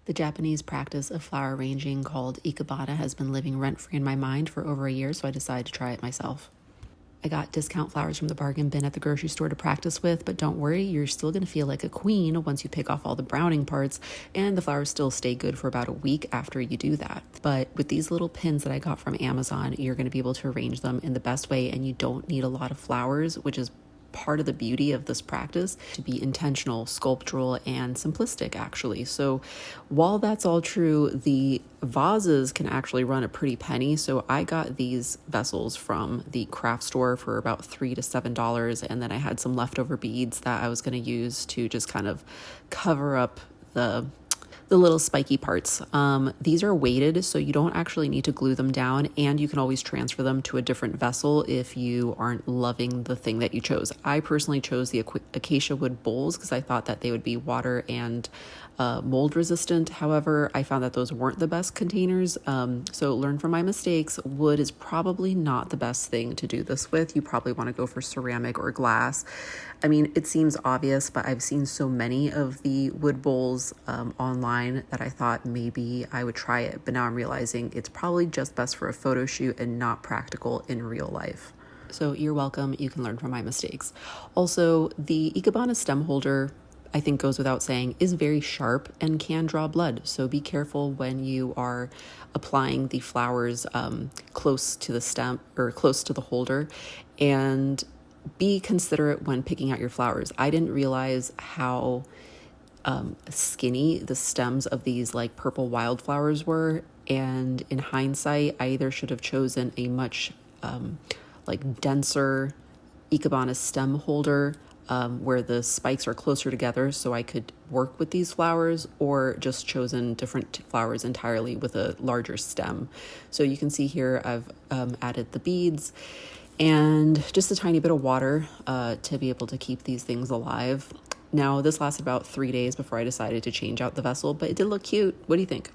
The Japanese practice of flower arranging called ikebana has been living rent-free in my mind for over a year, so I decided to try it myself. I got discount flowers from the bargain bin at the grocery store to practice with, but don't worry, you're still going to feel like a queen once you pick off all the browning parts, and the flowers still stay good for about a week after you do that. But with these little pins that I got from Amazon, you're going to be able to arrange them in the best way, and you don't need a lot of flowers, which is part of the beauty of this practice, to be intentional, sculptural, and simplistic actually. So while that's all true, the vases can actually run a pretty penny. So I got these vessels from the craft store for about $3 to $7, and then I had some leftover beads that I was going to use to just kind of cover up the little spiky parts. These are weighted, so you don't actually need to glue them down, and you can always transfer them to a different vessel if you aren't loving the thing that you chose. I personally chose the acacia wood bowls because I thought that they would be water and mold resistant. However, I found that those weren't the best containers. So learn from my mistakes. Wood is probably not the best thing to do this with. You probably want to go for ceramic or glass. I mean, it seems obvious, but I've seen so many of the wood bowls online that I thought maybe I would try it. But now I'm realizing it's probably just best for a photo shoot and not practical in real life. So you're welcome. You can learn from my mistakes. Also, the ikebana stem holder, I think goes without saying, is very sharp and can draw blood. So be careful when you are applying the flowers close to the stem or close to the holder, and be considerate when picking out your flowers. I didn't realize how skinny the stems of these like purple wildflowers were. And in hindsight, I either should have chosen a much like denser ikebana stem holder where the spikes are closer together so I could work with these flowers, or just chosen different flowers entirely with a larger stem. So you can see here I've added the beads and just a tiny bit of water to be able to keep these things alive. Now, this lasted about 3 days before I decided to change out the vessel, but it did look cute. What do you think?